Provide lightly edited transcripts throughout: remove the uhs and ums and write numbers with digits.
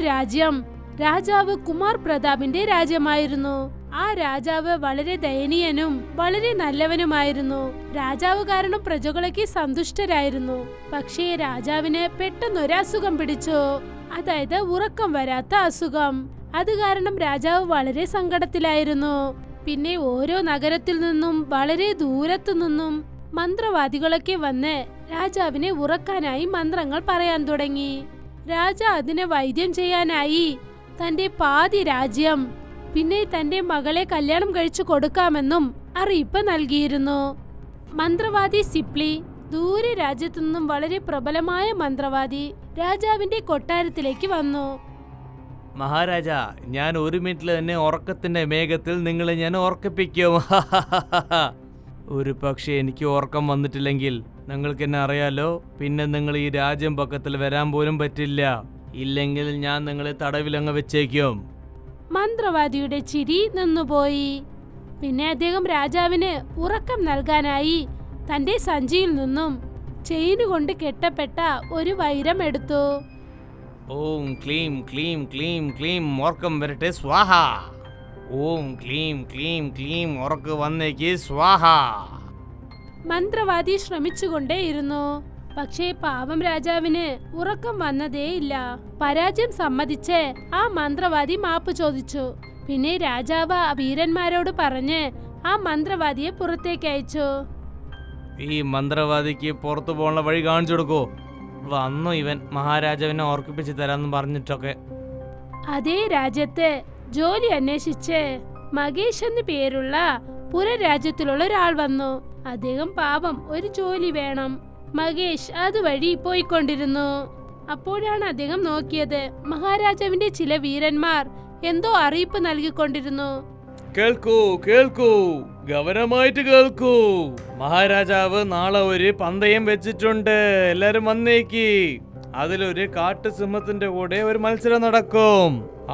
ജയ്പൂർ രാജ്യം രാജാവ് കുമാർ പ്രതാപിന്റെ രാജ്യമായിരുന്നു. ആ രാജാവ് വളരെ ദയനീയനും വളരെ നല്ലവനുമായിരുന്നു. രാജാവ് കാരണം പ്രജകളൊക്കെ സന്തുഷ്ടരായിരുന്നു. പക്ഷേ രാജാവിന് പെട്ടെന്നൊരു അസുഖം പിടിച്ചു. അതായത് ഉറക്കം വരാത്ത അസുഖം. അത് കാരണം രാജാവ് വളരെ സങ്കടത്തിലായിരുന്നു. പിന്നെ ഓരോ നഗരത്തിൽ നിന്നും വളരെ ദൂരത്തു നിന്നും മന്ത്രവാദികളൊക്കെ വന്ന് രാജാവിനെ ഉറക്കാനായി മന്ത്രങ്ങൾ പറയാൻ തുടങ്ങി. രാജ അതിനെ വൈദ്യം ചെയ്യാനായി തന്റെ പാതി രാജ്യം പിന്നെ തന്റെ മകളെ കല്യാണം കഴിച്ചു കൊടുക്കാമെന്നും അറിയിപ്പ് നൽകിയിരുന്നു. മന്ത്രവാദി സിപ്ലി, ദൂരെ രാജ്യത്തു നിന്നും വളരെ പ്രബലമായ മന്ത്രവാദി, രാജാവിന്റെ കൊട്ടാരത്തിലേക്ക് വന്നു. മഹാരാജ, ഞാൻ 1 മിനിറ്റിൽ തന്നെ ഉറക്കത്തിന്റെ മേഘത്തിൽ നിങ്ങളെ ഞാൻ ഓർക്കിപ്പിക്കും. ഒരു പക്ഷേ എനിക്ക് ഉറക്കം വന്നിട്ടില്ലെങ്കിൽ നിങ്ങൾക്ക് എന്നെ അറിയാലോ, പിന്നെ നിങ്ങൾ ഈ രാജ്യം പക്കത്തിൽ വരാൻ പോലും പറ്റില്ല. ഇല്ലെങ്കിൽ ഞാൻ നിങ്ങളെ തടവിലങ്ങ് വെച്ചേക്കും. മന്ത്രവാദിയുടെ ചിരി നിന്നുപോയി. പിന്നെ അദ്ദേഹം രാജാവിന് ഉറക്കം നൽകാനായി തന്റെ സഞ്ചിയിൽ നിന്നും ചെയിന് കൊണ്ട് കെട്ടപ്പെട്ട ഒരു വൈരം എടുത്തു. ഓം ക്ലീം ക്ലീം ക്ലീം ക്ലീം ഉറക്കം വരട്ടെ സ്വാഹ. ഓം ക്ലീം ക്ലീം ക്ലീം ഉറക്ക് വന്നേക്ക് സ്വാഹ. മന്ത്രവാദി ശ്രമിച്ചുകൊണ്ടേയിരുന്നു. പക്ഷേ പാവം രാജാവിന് ഉറക്കം വന്നതേയില്ല. പരാജയം സമ്മതിച്ച് ആ മന്ത്രവാദി മാപ്പ് ചോദിച്ചു. പിന്നെ രാജാവ് ആ വീരന്മാരോട് പറഞ്ഞ് ആ മന്ത്രവാദിയെ പുറത്തേക്ക് അയച്ചു. ഈ മന്ത്രവാദിക്ക് പുറത്തു പോകാനുള്ള വഴി കാണിച്ചു കൊടുക്കൂ. വന്നു ഇവൻ മഹാരാജാവിനെ ഓർക്കിപ്പിച്ച് തരാന്ന് പറഞ്ഞിട്ടൊക്കെ. അതേ രാജ്യത്ത് ജോലി അന്വേഷിച്ച് മകേഷ് എന്ന് പേരുള്ള പുരരാജ്യത്തിലുള്ള ഒരാൾ വന്നു. അദ്ദേഹം പാവം ഒരു ജോലി വേണം. മകേഷ് അതുവഴി പോയിക്കൊണ്ടിരുന്നു. അപ്പോഴാണ് അദ്ദേഹം നോക്കിയത്, മഹാരാജാവിന്റെ ചില വീരന്മാർ എന്തോ അറിയിപ്പ് നൽകിക്കൊണ്ടിരുന്നു. കേൾക്കൂ കേൾക്കൂ, ഗൗരവമായിട്ട് കേൾക്കൂ. മഹാരാജാവ് നാളെ ഒരു പന്തയം വെച്ചിട്ടുണ്ട്. എല്ലാരും വന്നേക്ക്. അതിലൊരു കാട്ടുസിംഹത്തിന്റെ കൂടെ ഒരു മത്സരം നടക്കും.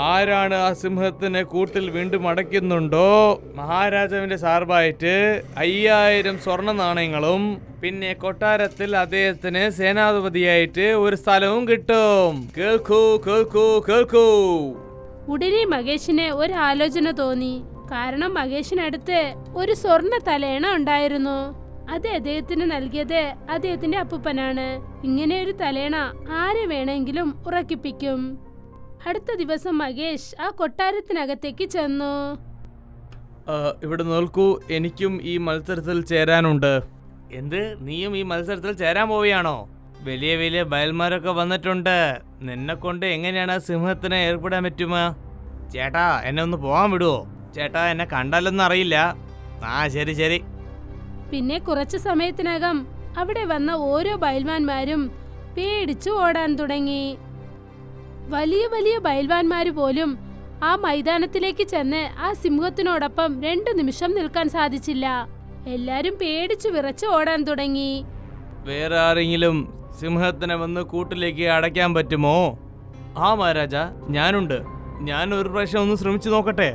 ആരാണ് ആ സിംഹത്തിനെ കൂട്ടിൽ വീണ്ടും അടയ്ക്കുന്നുണ്ടോ മഹാരാജാവിന്റെ സാർബായിട്ട് 5000 സ്വർണ്ണ നാണയങ്ങളും പിന്നെ കൊട്ടാരത്തിൽ അദ്ദേഹത്തിന് സേനാധിപതിയായിട്ട് ഒരു സ്ഥലവും കിട്ടും. കേൾക്കൂ കേൾക്കൂ കേൾക്കൂ. ഉടനെ മകേഷിന് ഒരു ആലോചന തോന്നി. കാരണം മകേഷിനടുത്ത് ഒരു സ്വർണ്ണ തലയണ ഉണ്ടായിരുന്നു. അത് അദ്ദേഹത്തിന് നൽകിയത് അദ്ദേഹത്തിന്റെ അപ്പൂപ്പനാണ്. ഇങ്ങനെ ഒരു തലയണ ആരെ വേണമെങ്കിലും ഉറക്കിപ്പിക്കും. അടുത്ത ദിവസം മകേഷ് ആ കൊട്ടാരത്തിനകത്തേക്ക് ചെന്നു. ഇവിടെ നോക്കൂ, എനിക്കും ഈ മത്സരത്തിൽ ചേരാനുണ്ട്. എന്ത്, നീയും ഈ മത്സരത്തിൽ ചേരാൻ പോവുകയാണോ? വലിയ വലിയ ബയൽമാരൊക്കെ വന്നിട്ടുണ്ട്. നിന്നെ കൊണ്ട് എങ്ങനെയാണ് ആ സിംഹത്തിന് ഏർപ്പെടാൻ പറ്റുമോ? ചേട്ടാ, എന്നെ ഒന്ന് പോകാൻ വിടുവോ? ചേട്ടാ, എന്നെ കണ്ടാലൊന്നും അറിയില്ല. ആ ശരി ശരി. പിന്നെ കുറച്ചു സമയത്തിനകം അവിടെ വന്ന ഓരോ ബയൽവാന്മാരും പേടിച്ചു ഓടാൻ തുടങ്ങി. വലിയ വലിയ ബയൽവാന്മാര് പോലും ആ മൈതാനത്തിലേക്ക് ചെന്ന് ആ സിംഹത്തിനോടൊപ്പം 2 നിമിഷം നിൽക്കാൻ സാധിച്ചില്ല. എല്ലാരും പേടിച്ചു വിറച്ച് ഓടാൻ തുടങ്ങി. വേറെ ആരെങ്കിലും സിംഹത്തിനെ വന്ന് കൂട്ടിലേക്ക് അടയ്ക്കാൻ പറ്റുമോ? ആ മഹാരാജ, ഞാനുണ്ട്. ഞാൻ ഒരു പ്രാവശ്യം ഒന്ന് ശ്രമിച്ചു നോക്കട്ടെ.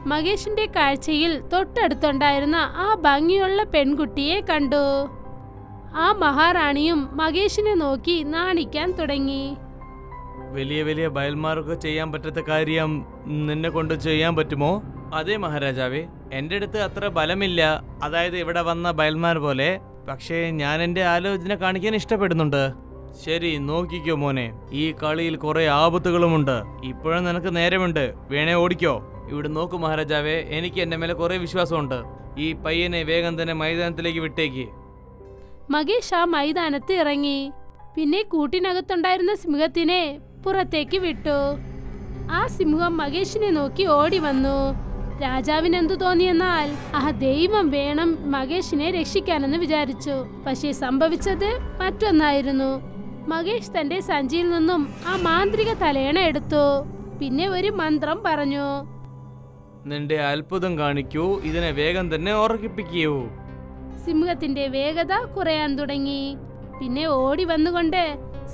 മകേഷിന്റെ കാഴ്ചയിൽ തൊട്ടടുത്തുണ്ടായിരുന്ന ആ ഭംഗിയുള്ള പെൺകുട്ടിയെ കണ്ടു. ആ മഹാറാണിയും മകേഷിനെ നോക്കി നാണിക്കാൻ തുടങ്ങി. വലിയ വലിയ ബയൽമാർക്ക് ചെയ്യാൻ പറ്റാത്ത കാര്യം നിന്നെ കൊണ്ട് ചെയ്യാൻ പറ്റുമോ? അതെ മഹാരാജാവേ, എൻ്റെ അടുത്ത് അത്ര ബലമില്ല, അതായത് ഇവിടെ വന്ന ബയൽമാർ പോലെ. പക്ഷേ ഞാൻ എൻ്റെ ആലോചന കാണിക്കാൻ ഇഷ്ടപ്പെടുന്നുണ്ട്. ശരി, നോക്കിക്കോ മോനെ, ഈ കളിയിൽ കുറെ ആപത്തുകളുമുണ്ട്. ഇപ്പോഴും നിനക്ക് നേരമുണ്ട്, വേണേ ഓടിക്കോ. ഇവിടെ നോക്കൂ മഹാരാജാവേ, എനിക്ക് എൻ്റെ മേലെ കുറെ വിശ്വാസമുണ്ട്. ഈ പയ്യനെ വേഗം തന്നെ മൈതാനത്തിലേക്ക് വിട്ടേക്ക്. മകേഷ് ആ മൈതാനത്ത് ഇറങ്ങി. പിന്നെ കൂട്ടിനകത്തുണ്ടായിരുന്ന സിംഹത്തിനെ പുറത്തേക്ക് വിട്ടു. ആ സിംഹം മകേഷിനെ നോക്കി ഓടി വന്നു. രാജാവിന് എന്തു തോന്നിയെന്നാൽ ആ ദൈവം വേണം മകേഷിനെ രക്ഷിക്കാനെന്ന് വിചാരിച്ചു. പക്ഷേ സംഭവിച്ചത് മറ്റൊന്നായിരുന്നു. മകേഷ് തന്റെ സഞ്ചിയിൽ നിന്നും ആ മാന്ത്രിക തലയണ എടുത്തു. പിന്നെ ഒരു മന്ത്രം പറഞ്ഞു. നിന്റെ അത്ഭുതം കാണിക്കൂ, ഇതിനെ വേഗം തന്നെ ഉറക്കിപ്പിക്കൂ. സിംഹത്തിന്റെ വേഗത കുറയാൻ തുടങ്ങി. പിന്നെ ഓടി വന്നുകൊണ്ട്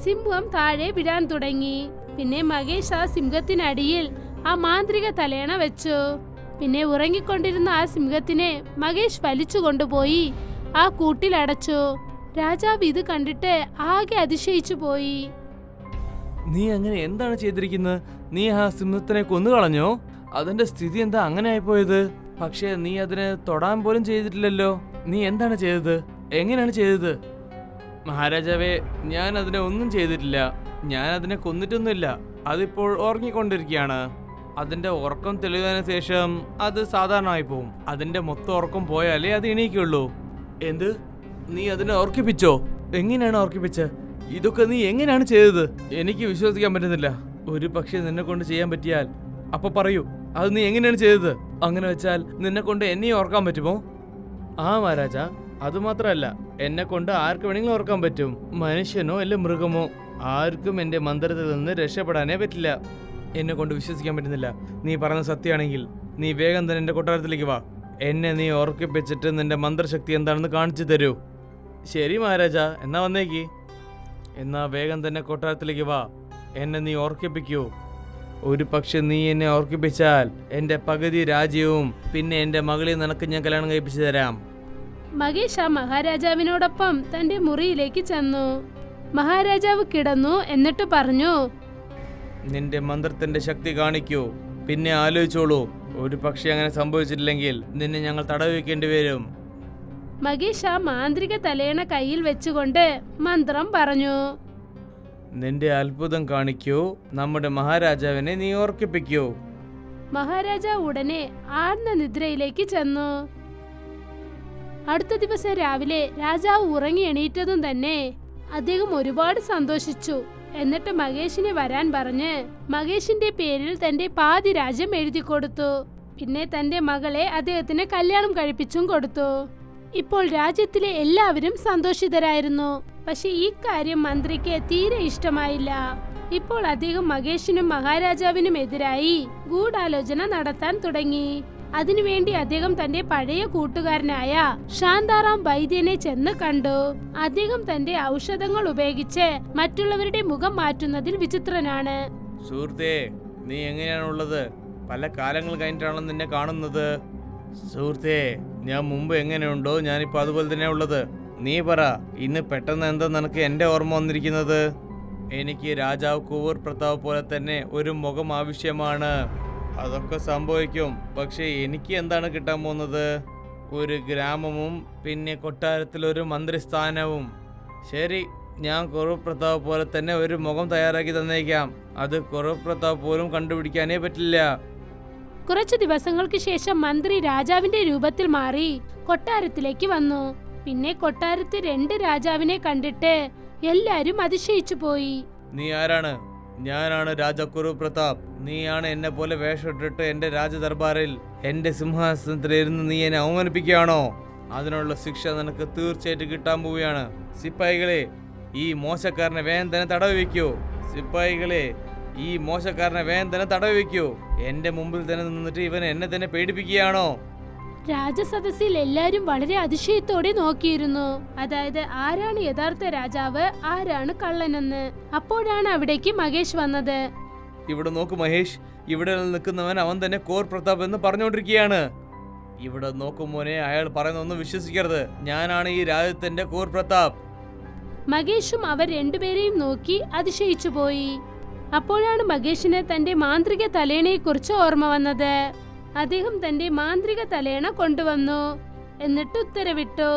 സിംഹം താഴെ വീഴാൻ തുടങ്ങി. പിന്നെ മകേഷ് ആ സിംഹത്തിനടിയിൽ ആ മാന്ത്രിക തലയണ വെച്ചു. പിന്നെ ഉറങ്ങിക്കൊണ്ടിരുന്ന ആ സിംഹത്തിനെ മകേഷ് വലിച്ചു കൊണ്ടുപോയി ആ കൂട്ടിലടച്ചു. രാജാവ് ഇത് കണ്ടിട്ട് ആകെ അതിശയിച്ചു പോയി. നീ അങ്ങനെ എന്താണ് ചെയ്തിരിക്കുന്നത്? നീ ആ സിംഹത്തിനെ കൊന്നുകളഞ്ഞോ? അതിന്റെ സ്ഥിതി എന്താ അങ്ങനെ ആയിപ്പോയത്? പക്ഷേ നീ അതിനെ തൊടാൻ പോലും ചെയ്തിട്ടില്ലല്ലോ. നീ എന്താണ് ചെയ്തത്? എങ്ങനെയാണ് ചെയ്തത്? മഹാരാജാവേ, ഞാൻ അതിനെ ഒന്നും ചെയ്തിട്ടില്ല. ഞാൻ അതിനെ കൊന്നിട്ടൊന്നുമില്ല. അതിപ്പോൾ ഉറങ്ങിക്കൊണ്ടിരിക്കുകയാണ്. അതിന്റെ ഉറക്കം തെളിവതിന് ശേഷം അത് സാധാരണമായി പോവും. അതിന്റെ മൊത്തം ഉറക്കം പോയാലേ അത് എണീക്കുള്ളൂ. എന്ത്? നീ അതിനെ ഓർക്കിപ്പിച്ചോ? എങ്ങനെയാണ് ഓർക്കിപ്പിച്ചത്? ഇതൊക്കെ നീ എങ്ങനെയാണ് ചെയ്തത്? എനിക്ക് വിശ്വസിക്കാൻ പറ്റുന്നില്ല. ഒരു പക്ഷേ നിന്നെ കൊണ്ട് ചെയ്യാൻ പറ്റിയാൽ അപ്പൊ പറയൂ, അത് നീ എങ്ങനെയാണ് ചെയ്തത്? അങ്ങനെ വെച്ചാൽ നിന്നെ കൊണ്ട് എന്നെ ഓർക്കാൻ പറ്റുമോ? ആ മഹാരാജ, അതുമാത്രമല്ല, എന്നെ കൊണ്ട് ആർക്ക് വേണമെങ്കിലും ഓർക്കാൻ പറ്റും. മനുഷ്യനോ അല്ല മൃഗമോ, ആർക്കും എന്റെ മന്ത്രത്തിൽ നിന്ന് രക്ഷപ്പെടാനേ പറ്റില്ല. എന്നെ കൊണ്ട് വിശ്വസിക്കാൻ പറ്റുന്നില്ല. നീ പറഞ്ഞ സത്യമാണെങ്കിൽ നീ വേഗം തന്നെ എന്റെ കൊട്ടാരത്തിലേക്ക് വാ. എന്നെ നീ ഓർക്കിപ്പിച്ചിട്ട് നിന്റെ മന്ത്രശക്തി എന്താണെന്ന് കാണിച്ചു തരൂ. ശരി മഹാരാജ, എന്നാ വന്നേക്ക്. എന്നാ വേഗം തന്നെ കൊട്ടാരത്തിലേക്ക് വാ. എന്നെ നീ ഓർക്കിപ്പിക്കൂ. ഒരു പക്ഷെ നീ എന്നെ ഓർക്കിപ്പിച്ചാൽ എന്റെ പകുതി രാജ്യവും പിന്നെ എന്റെ മകളെ നിനക്ക് ഞാൻ കല്യാണം കഴിപ്പിച്ചു തരാം. മഹേഷ് ആ മഹാരാജാവിനോടൊപ്പം തന്റെ മുറിയിലേക്ക് ചെന്നു. മഹാരാജാവ് കിടന്നു. എന്നിട്ട് പറഞ്ഞു, നിന്റെ മന്ത്രത്തിന്റെ ശക്തി കാണിക്കൂ. പിന്നെ ആലോചിച്ചോളൂ, ഒരു പക്ഷെ അങ്ങനെ സംഭവിച്ചിട്ടില്ലെങ്കിൽ നിന്നെ ഞങ്ങൾ തടവ് വെക്കേണ്ടി വരും. മഹേഷ് ആ മാന്ത്രിക തലയണ കയ്യിൽ വെച്ചുകൊണ്ട് മന്ത്രം പറഞ്ഞു. നിന്റെ അത്ഭുതം കാണിക്കൂ. നമ്മുടെ മഹാരാജാവിനെ നീ ഓർക്കിപ്പിക്കൂ. മഹാരാജാവ് ഉടനെ ആഴ്ന്ന നിദ്രയിലേക്ക് ചെന്നു. അടുത്ത ദിവസം രാവിലെ രാജാവ് ഉറങ്ങി എണീറ്റതും തന്നെ അദ്ദേഹം ഒരുപാട് സന്തോഷിച്ചു. എന്നിട്ട് മഹേഷിനെ വരാൻ പറഞ്ഞ് മഹേഷിന്റെ പേരിൽ തന്റെ പാതി രാജ്യം എഴുതി കൊടുത്തു. പിന്നെ തന്റെ മകളെ അദ്ദേഹത്തിന് കല്യാണം കഴിപ്പിച്ചും കൊടുത്തു. ഇപ്പോൾ രാജ്യത്തിലെ എല്ലാവരും സന്തോഷിതരായിരുന്നു. പക്ഷെ ഈ കാര്യം മന്ത്രിക്ക് തീരെ ഇഷ്ടമായില്ല. ഇപ്പോൾ അദ്ദേഹം മഹേഷിനും മഹാരാജാവിനും എതിരായി ഗൂഢാലോചന നടത്താൻ തുടങ്ങി. അതിനുവേണ്ടി അദ്ദേഹം തന്റെ പഴയ കൂട്ടുകാരനായ ശാന്താറാം വൈദ്യനെ ചെന്ന് കണ്ടു. അദ്ദേഹം തന്റെ ഔഷധങ്ങൾ ഉപയോഗിച്ച് മറ്റുള്ളവരുടെ മുഖം മാറ്റുന്നതിൽ വിചിത്രനാണ്. സുഹൃത്തേ, നീ എങ്ങനെയാണുള്ളത്? പല കാലങ്ങൾ കഴിഞ്ഞിട്ടാണല്ലോ നിന്നെ കാണുന്നത്. സുഹൃത്തേ, ഞാൻ മുമ്പ് എങ്ങനെയുണ്ടോ ഞാനിപ്പോ അതുപോലെ തന്നെ ഉള്ളത്. നീ പറ, ഇന്ന് പെട്ടെന്ന് എന്താ നിനക്ക് എന്റെ ഓർമ്മ വന്നിരിക്കുന്നത്? എനിക്ക് രാജാവ് കുവർ പ്രതാപ് പോലെ തന്നെ ഒരു മുഖം ആവശ്യമാണ്. അതൊക്കെ സംഭവിക്കും. പക്ഷെ എനിക്ക് എന്താണ് കിട്ടാൻ പോകുന്നത്? ഒരു ഗ്രാമവും പിന്നെ കൊട്ടാരത്തിൽ ഒരു മന്ത്രിസ്ഥാനവും. ശരി, ഞാൻ കുവർ പ്രതാപ് പോലെ തന്നെ ഒരു മുഖം തയ്യാറാക്കി തന്നേക്കാം. അത് കുവർ പ്രതാപ് പോലും കണ്ടുപിടിക്കാനേ പറ്റില്ല. കുറച്ചു ദിവസങ്ങൾക്ക് ശേഷം മന്ത്രി രാജാവിന്റെ രൂപത്തിൽ മാറി കൊട്ടാരത്തിലേക്ക് വന്നു. പിന്നെ കൊട്ടാരത്തിൽ 2 രാജാവിനെ കണ്ടിട്ട് എല്ലാരും അതിശയിച്ചു പോയി. നീ ആരാണ്? ഞാനാണ് രാജാ കുവർ പ്രതാപ്. നീയാണ് എന്നെ പോലെ വേഷമിട്ടിട്ട് എന്റെ രാജദർബാറിൽ എന്റെ സിംഹാസനത്തിലിരുന്ന് നീ എന്നെ അവമാനിപ്പിക്കുകയാണോ? അതിനുള്ള ശിക്ഷ നിനക്ക് തീർച്ചയായിട്ടും കിട്ടാൻ പോവുകയാണ്. സിപ്പാഹികളെ, ഈ മോശക്കാരനെ വേഗം തന്നെ തടവ് വെക്കൂ. സിപ്പാഹികളെ, ഈ മോശക്കാരനെ വേഗം തന്നെ തടവ് വെക്കൂ. എന്റെ മുമ്പിൽ തന്നെ നിന്നിട്ട് ഇവൻ എന്നെ തന്നെ പേടിപ്പിക്കുകയാണോ? രാജസദസ്സിൽ എല്ലാരും വളരെ അതിശയത്തോടെ നോക്കിയിരുന്നു. അതായത് ആരാണ് യഥാർത്ഥ രാജാവ്, ആരാണ് കള്ളനെന്ന്. അപ്പോഴാണ് അവിടേക്ക് മഹേഷ് വന്നത്. ഇവിടെ നോക്ക് മഹേഷ്, ഇവിടെ നിൽക്കുന്നവൻ അവൻ തന്നെ കുവർ പ്രതാപ് എന്ന് പറഞ്ഞുകൊണ്ടിരിക്കുകയാണ്. ഇവിടെ നോക്കുമോനെ, അയാൾ പറയുന്നൊന്നും വിശ്വസിക്കരുത്. ഞാനാണ് ഈ രാജ്യത്തിന്റെ കുവർ പ്രതാപ്. മഹേഷും അവർ രണ്ടുപേരെയും നോക്കി അതിശയിച്ചു പോയി. അപ്പോഴാണ് മഹേഷിന് തന്റെ മാന്ത്രിക തലേണയെ കുറിച്ച് ഓർമ്മ വന്നത്. അദ്ദേഹം തന്റെ മാന്ത്രിക തലേണ കൊണ്ടുവന്നു. എന്നിട്ട് ഉത്തരവിട്ടു,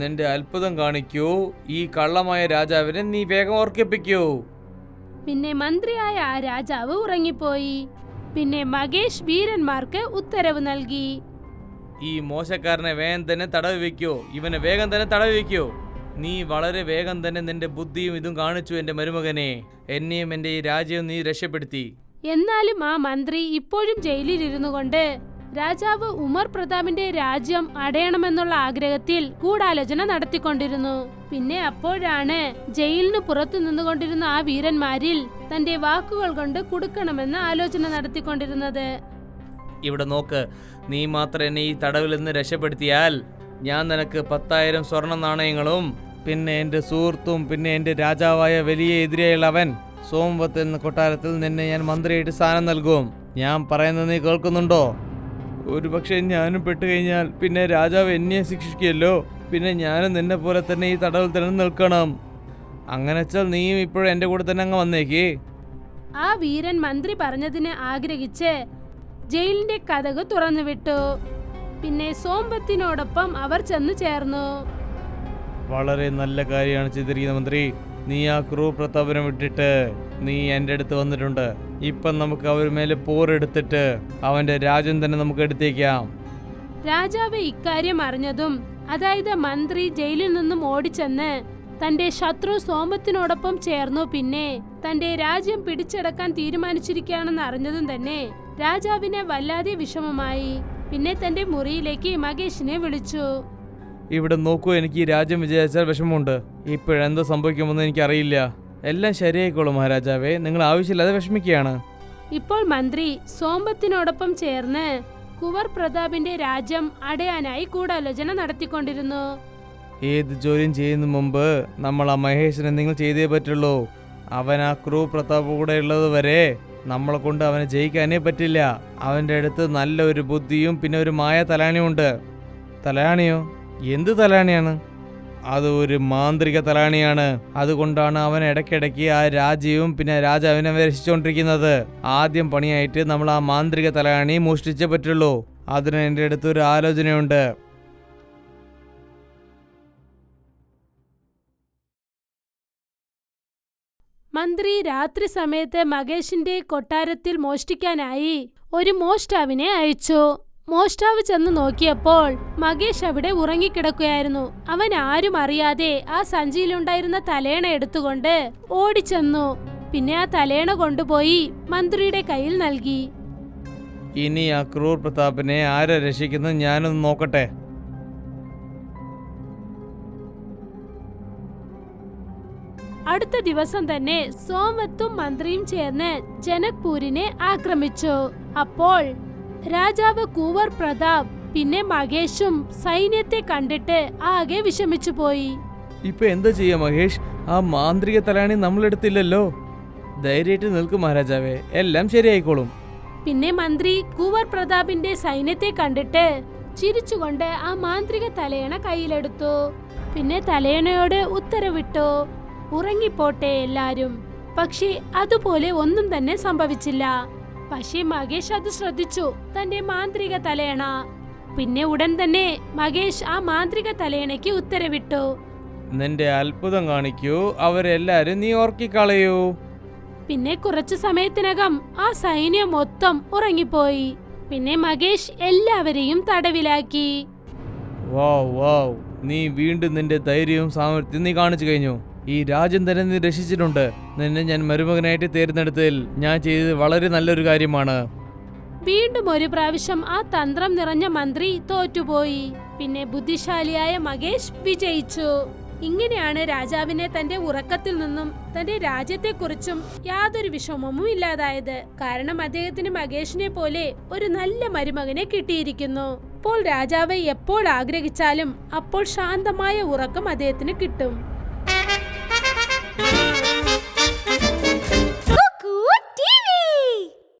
നിന്റെ അത്ഭുതം കാണിക്കൂ. ഈ കള്ളമായ രാജാവിനെ നീ വേഗം ഓർക്കിപ്പിക്കൂ. പിന്നെ മന്ത്രിയായ ആ രാജാവ് ഉറങ്ങിപ്പോയി. പിന്നെ മഹേഷ് വീരന്മാർക്ക് ഉത്തരവ് നൽകി. ഈ മോശക്കാരനെ വേഗം തന്നെ തടവ് വെക്കൂ. ഇവനെ വേഗം തന്നെ തടവ് വെക്കൂ. നീ വളരെ വേഗം തന്നെ നിന്റെ ബുദ്ധിയും ഇതും കാണിച്ചു എന്റെ മരുമകനെ. എന്നെയും എന്റെ ഈ രാജ്യവും നീ രക്ഷപ്പെടുത്തി. എന്നാലും ആ മന്ത്രി ഇപ്പോഴും ജയിലിലിരുന്നു കൊണ്ട് രാജാവ് ഉമർ പ്രതാപിന്റെ രാജ്യം അടയണമെന്നുള്ള ആഗ്രഹത്തിൽ ഗൂഢാലോചന നടത്തിക്കൊണ്ടിരുന്നു. പിന്നെ അപ്പോഴാണ് ജയിലിന് പുറത്തു നിന്നുകൊണ്ടിരുന്ന ആ വീരന്മാരിൽ തന്റെ വാക്കുകൾ കൊണ്ട് കുടുക്കണമെന്ന് ആലോചന നടത്തിക്കൊണ്ടിരുന്നത്. ഇവിടെ നോക്ക്, നീ മാത്രം എന്നെ ഈ തടവിൽ നിന്ന് രക്ഷപ്പെടുത്തിയാൽ ഞാൻ നിനക്ക് 10,000 സ്വർണ്ണ നാണയങ്ങളും പിന്നെ എന്റെ സുഹൃത്തും പിന്നെ എന്റെ രാജാവായ വലിയ എതിരെയുള്ളവൻ സോംവത്ത് എന്ന കൊട്ടാരത്തിൽ നിന്നെ ഞാൻ മന്ത്രിയായിട്ട് സ്ഥാനം നൽകും. ഞാൻ പറയുന്നത് നീ കേൾക്കുന്നുണ്ടോ? ഒരുപക്ഷെ ഞാനും പെട്ടുകഴിഞ്ഞാൽ പിന്നെ രാജാവ് എന്നെ ശിക്ഷിക്കുമല്ലോ. പിന്നെ ഞാനും നിന്നെ പോലെ തന്നെ ഈ തടവിൽ തന്നെ നിൽക്കണം. അങ്ങനെ വെച്ചാൽ നീയും ഇപ്പോഴും എൻ്റെ കൂടെ തന്നെ അങ്ങ് വന്നേക്കേ. ആ വീരൻ മന്ത്രി പറഞ്ഞതിന് ആഗ്രഹിച്ച് ജയിലിന്റെ കതക് തുറന്നു വിട്ടു. പിന്നെ സോമ്പത്തിനോടൊപ്പം അവർ ചെന്നു ചേർന്നു. വളരെ നല്ല കാര്യമാണ് ചെയ്തിരിക്കുന്നത് മന്ത്രി. നീ ആ ക്രൂർ പ്രതാപനെ വിട്ടിട്ട് നീ എൻ്റെ അടുത്ത് വന്നിട്ടുണ്ട്. ഇപ്പം നമുക്ക് അവർ മേലെ പോരെടുത്തിട്ട് അവൻ്റെ രാജ്യം തന്നെ നമുക്ക് എടുത്തേക്കാം. രാജാവ് ഇക്കാര്യം അറിഞ്ഞതും, അതായത് മന്ത്രി ജയിലിൽ നിന്നും ഓടിച്ചെന്ന് തന്റെ ശത്രു സോമത്തിനോടൊപ്പം ചേർന്നു, പിന്നെ തന്റെ രാജ്യം പിടിച്ചടക്കാൻ തീരുമാനിച്ചിരിക്കുകയാണെന്ന് അറിഞ്ഞതും തന്നെ രാജാവിന് വല്ലാതെ വിഷമമായി. പിന്നെ തന്റെ മുറിയിലേക്ക് മകേഷിനെ വിളിച്ചു. ഇവിടെ നോക്കൂ, എനിക്ക് ഈ രാജ്യം വിജയിച്ചാൽ വിഷമമുണ്ട്. ഇപ്പോഴെന്ത് സംഭവിക്കുമെന്ന് എനിക്കറിയില്ല. എല്ലാം ശരിയായിക്കോളും മഹാരാജാവേ, നിങ്ങൾ ആവശ്യമില്ലാതെ വിഷമിക്കുകയാണ്. ഇപ്പോൾ മന്ത്രി സോമ്പത്തിനോടൊപ്പം ചേർന്ന് കുവർ പ്രതാപിന്റെ രാജ്യം അടയാനായി ഗൂഢാലോചന നടത്തിക്കൊണ്ടിരുന്നു. ഏത് ജോലിയും ചെയ്യുന്ന മുമ്പ് നമ്മൾ ആ മഹേഷിനെ നിങ്ങൾ ചെയ്തേ പറ്റുള്ളൂ. അവൻ ആ ക്രൂർ പ്രതാപ് കൂടെ ഉള്ളത് വരെ നമ്മളെ കൊണ്ട് അവനെ ജയിക്കാനേ പറ്റില്ല. അവൻ്റെ അടുത്ത് നല്ല ഒരു ബുദ്ധിയും പിന്നെ ഒരു മായ തലാണിയും ഉണ്ട്. തലാണിയോ? എന്ത് തലാണിയാണ്? അത് ഒരു മാന്ത്രിക തലാണിയാണ്. അതുകൊണ്ടാണ് അവൻ ഇടയ്ക്കിടയ്ക്ക് ആ രാജ്യവും പിന്നെ രാജാവിനെ രക്ഷിച്ചുകൊണ്ടിരിക്കുന്നത്. ആദ്യം പണിയായിട്ട് നമ്മൾ ആ മാന്ത്രിക തലാണി മോഷ്ടിച്ചേ പറ്റുള്ളൂ. അതിന് എൻ്റെ അടുത്തൊരു ആലോചനയുണ്ട്. മന്ത്രി രാത്രി സമയത്ത് മകേഷിന്റെ കൊട്ടാരത്തിൽ മോഷ്ടിക്കാനായി ഒരു മോഷ്ടാവിനെ അയച്ചു. മോഷ്ടാവ് ചെന്ന് നോക്കിയപ്പോൾ മകേഷ് അവിടെ ഉറങ്ങിക്കിടക്കുകയായിരുന്നു. അവൻ ആരും അറിയാതെ ആ സഞ്ചിയിലുണ്ടായിരുന്ന തലേണ എടുത്തുകൊണ്ട് ഓടിച്ചെന്നു. പിന്നെ ആ തലേണ കൊണ്ടുപോയി മന്ത്രിയുടെ കയ്യിൽ നൽകി. ഇനി ആ ക്രൂർ പ്രതാപിനെ ആരെ രക്ഷിക്കുന്നത് ഞാനൊന്ന് നോക്കട്ടെ. അടുത്ത ദിവസം തന്നെ സോമത്തും മന്ത്രിയും ചേർന്ന് ജനക്പൂരിനെ ആക്രമിച്ചു. അപ്പോൾ രാജാവ് കുവർ പ്രതാപ് പിന്നെ മകേഷും സൈന്യത്തെ കണ്ടിട്ട് ആകെ വിഷമിച്ചു പോയി. ഇപ്പൊ എന്താ ചെയ്യാ മഹേഷ്? ആ മാന്ത്രിക തലാണി നമ്മളെടുത്തില്ലല്ലോ. ധൈര്യമായിട്ട് നിൽക്കും മഹാരാജാവേ, എല്ലാം ശരിയായിക്കോളും. പിന്നെ മന്ത്രി കുവർ പ്രതാപിന്റെ സൈന്യത്തെ കണ്ടിട്ട് ചിരിച്ചുകൊണ്ട് ആ മാന്ത്രിക തലയണ കയ്യിലെടുത്തു. പിന്നെ തലയണയോട് ഉത്തരവിട്ടു, ഉറങ്ങിപ്പോട്ടെ എല്ലാരും. പക്ഷേ അതുപോലെ ഒന്നും തന്നെ സംഭവിച്ചില്ല. പക്ഷേ മകേഷ് അത് ശ്രദ്ധിച്ചു, തന്റെ മാന്ത്രിക തലയണ. പിന്നെ ഉടൻ തന്നെ മകേഷ് ആ മാന്ത്രിക തലയണയ്ക്ക് ഉത്തരവിട്ടു, നിന്റെ അത്ഭുതം കാണിക്കൂ, അവരെല്ലാരും നീ ഓർക്കിക്കളയൂ. പിന്നെ കുറച്ചു സമയത്തിനകം ആ സൈന്യം മൊത്തം ഉറങ്ങിപ്പോയി. പിന്നെ മകേഷ് എല്ലാവരെയും തടവിലാക്കി. വാവ് വാവ്, നീ വീണ്ടും നിന്റെ ധൈര്യവും സാമർത്ഥ്യവും നീ കാണിച്ചു കഴിഞ്ഞു. ഈ രാജ്യം തന്നെ നീ രക്ഷിച്ചിട്ടുണ്ട്. നിന്നെ ഞാൻ മരുമകനായിട്ട് തിരഞ്ഞെടുത്തതിൽ ഞാൻ ചെയ്തത് വളരെ നല്ലൊരു കാര്യമാണ്. വീണ്ടും ഒരു പ്രാവശ്യം ആ തന്ത്രം നിറഞ്ഞ മന്ത്രി തോറ്റുപോയി. പിന്നെ ബുദ്ധിശാലിയായ മകേഷ് വിജയിച്ചു. ഇങ്ങനെയാണ് രാജാവിനെ തന്റെ ഉറക്കത്തിൽ നിന്നും തന്റെ രാജ്യത്തെക്കുറിച്ചും യാതൊരു വിഷമവും ഇല്ലാതായത്. കാരണം അദ്ദേഹത്തിന് മകേഷിനെ പോലെ ഒരു നല്ല മരുമകനെ കിട്ടിയിരിക്കുന്നു. ഇപ്പോൾ രാജാവ് എപ്പോൾ ആഗ്രഹിച്ചാലും അപ്പോൾ ശാന്തമായ ഉറക്കം അദ്ദേഹത്തിന് കിട്ടും.